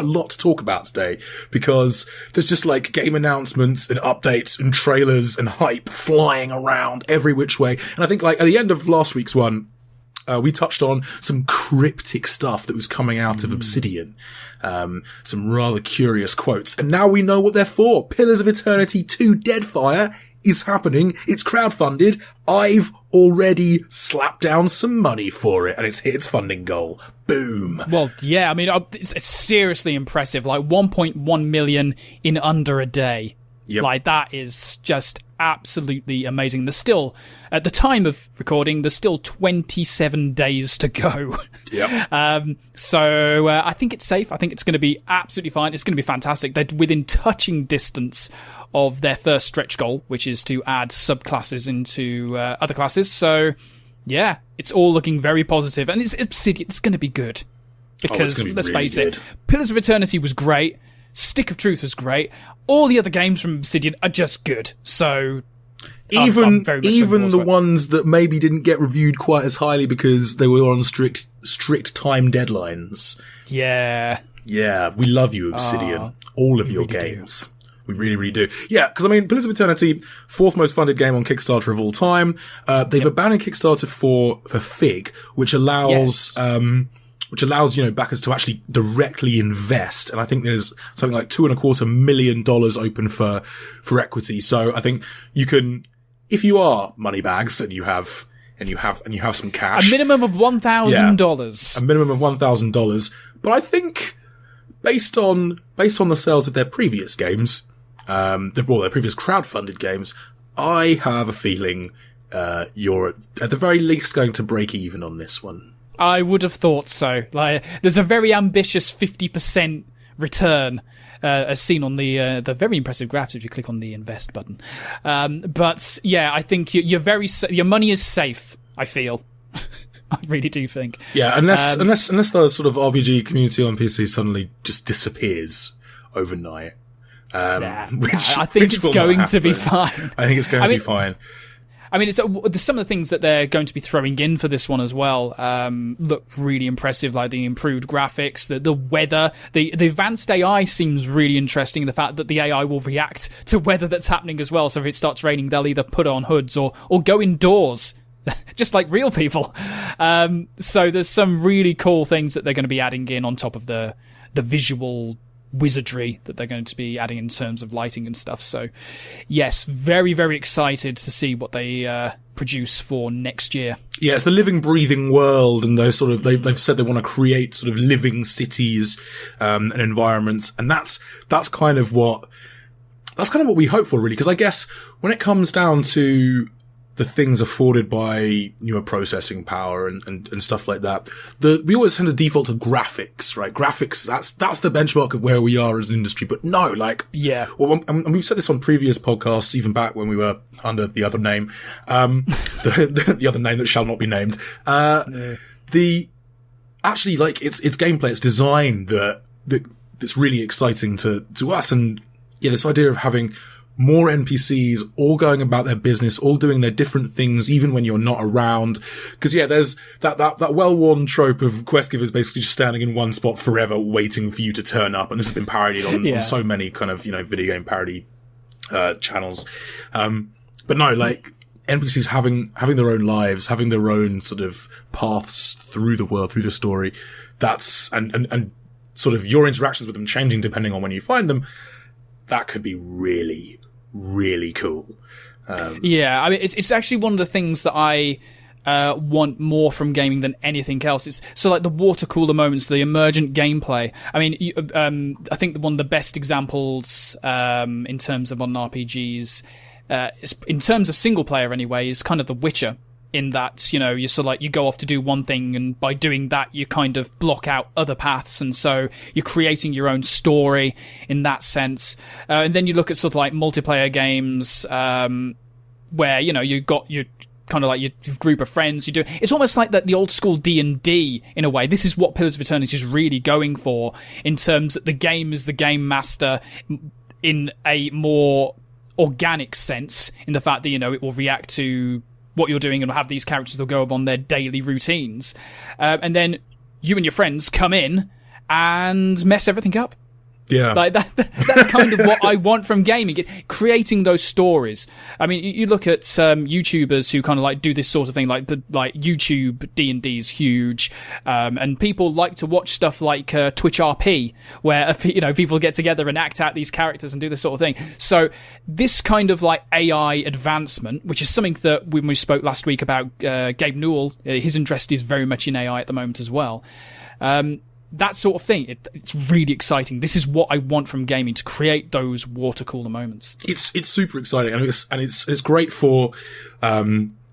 got a lot to talk about today because there's just like game announcements and updates and trailers and hype flying around every which way. And I think like at the end of last week's one, we touched on some cryptic stuff that was coming out of Obsidian. Some rather curious quotes. And now we know what they're for. Pillars of Eternity 2 Deadfire is happening. It's crowdfunded. I've already slapped down some money for it and it's hit its funding goal. Boom. Well, yeah, I mean, it's seriously impressive. Like 1.1 million in under a day. Yep. Like that is just absolutely amazing. There's still, at the time of recording, there's still 27 days to go. Yep. So I think it's safe. I think it's going to be absolutely fine. It's going to be fantastic. They're within touching distance of their first stretch goal, which is to add subclasses into other classes. So, yeah, it's all looking very positive. And it's Obsidian. It's going to be good. Because, let's face it, Pillars of Eternity was great. Stick of Truth was great. All the other games from Obsidian are just good. So even the ones that maybe didn't get reviewed quite as highly because they were on strict time deadlines. Yeah. Yeah, we love you, Obsidian. All of your really games. Do. We really, really do. Yeah, because I mean, Pillars of Eternity, fourth most funded game on Kickstarter of all time. They've abandoned Kickstarter for Fig, which allows backers to actually directly invest. And I think there's something like $2.25 million open for equity. So I think you can, if you are Moneybags and you have some cash. A minimum of $1,000. Yeah, a minimum of $1,000. But I think based on the sales of their previous games, their previous crowdfunded games, I have a feeling, you're at the very least going to break even on this one. I would have thought so. Like, there's a very ambitious 50% return, as seen on the very impressive graphs if you click on the invest button. But yeah, I think your money is safe. I feel. I really do think. Yeah, unless the sort of RPG community on PC suddenly just disappears overnight. I think it's going to be fine. I think it's going to be fine. I mean, some of the things that they're going to be throwing in for this one as well look really impressive, like the improved graphics, the weather, the advanced AI seems really interesting. The fact that the AI will react to weather that's happening as well. So if it starts raining, they'll either put on hoods or go indoors, just like real people. So there's some really cool things that they're going to be adding in on top of the visual wizardry that they're going to be adding in terms of lighting and stuff. So yes, very, very excited to see what they produce for next year. Yeah, it's the living, breathing world, and they've said they want to create sort of living cities and environments, and that's kind of what we hope for, really, because I guess when it comes down to the things afforded by newer processing power and stuff like that, we always tend to default to graphics, right? Graphics, that's the benchmark of where we are as an industry. But no, like, yeah. Well, and we've said this on previous podcasts, even back when we were under the other name, the other name that shall not be named. Actually, like, it's gameplay, it's design that's really exciting to us. And yeah, this idea of having more NPCs all going about their business, all doing their different things, even when you're not around. Because yeah, there's that well-worn trope of quest givers basically just standing in one spot forever, waiting for you to turn up. And this has been parodied on so many kind of, video game parody channels. But no, like, NPCs having their own lives, having their own sort of paths through the world, through the story. That's and sort of your interactions with them changing depending on when you find them. That could be really, really cool. Yeah, I mean, it's actually one of the things that I want more from gaming than anything else. It's so like the water cooler moments, the emergent gameplay. I mean, I think one of the best examples in terms of modern RPGs, in terms of single player anyway, is kind of The Witcher. In that, you sort of like, you go off to do one thing, and by doing that, you kind of block out other paths, and so you're creating your own story in that sense. And then you look at sort of like multiplayer games, where, you got your kind of like your group of friends. It's almost like the old school D&D in a way. This is what Pillars of Eternity is really going for, in terms that the game is the game master in a more organic sense, in the fact that, it will react to what you're doing and have these characters that will go on their daily routines. And then you and your friends come in and mess everything up. Yeah. Like that's kind of what I want from gaming. Creating those stories. I mean, you look at YouTubers who kind of like do this sort of thing, like YouTube D&D is huge, and people like to watch stuff like Twitch RP, where people get together and act out these characters and do this sort of thing. So this kind of like AI advancement, which is something that when we spoke last week about Gabe Newell, his interest is very much in AI at the moment as well. That sort of thing, it's really exciting. This is what I want from gaming, to create those water cooler moments. It's super exciting, and it's great for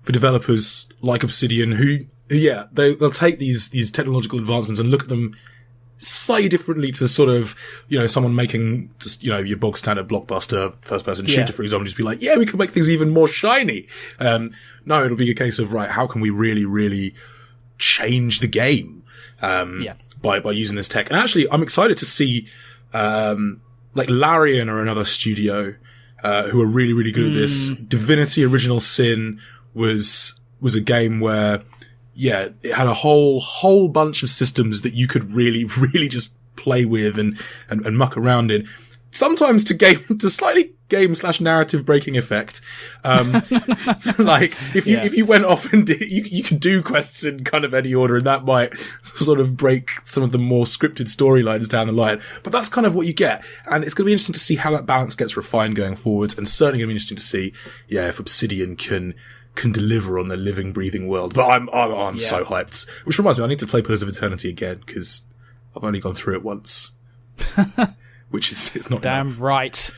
developers like Obsidian who they'll take these technological advancements and look at them slightly differently to sort of, someone making just, your bog standard blockbuster first person shooter, for example, just be like, we can make things even more shiny. No, it'll be a case of, right, how can we really, really change the game? By using this tech. And actually, I'm excited to see, like Larian or another studio, who are really, really good at this. Divinity Original Sin was a game where, it had a whole bunch of systems that you could really, really just play with and muck around in. Sometimes to slightly game/narrative breaking effect. Like if you went off and you could do quests in kind of any order, and that might sort of break some of the more scripted storylines down the line. But that's kind of what you get. And it's going to be interesting to see how that balance gets refined going forwards, and certainly going to be interesting to see, if Obsidian can deliver on the living, breathing world. But I'm so hyped. Which reminds me, I need to play Pillars of Eternity again, because I've only gone through it once. Which is, it's not Damn enough. right.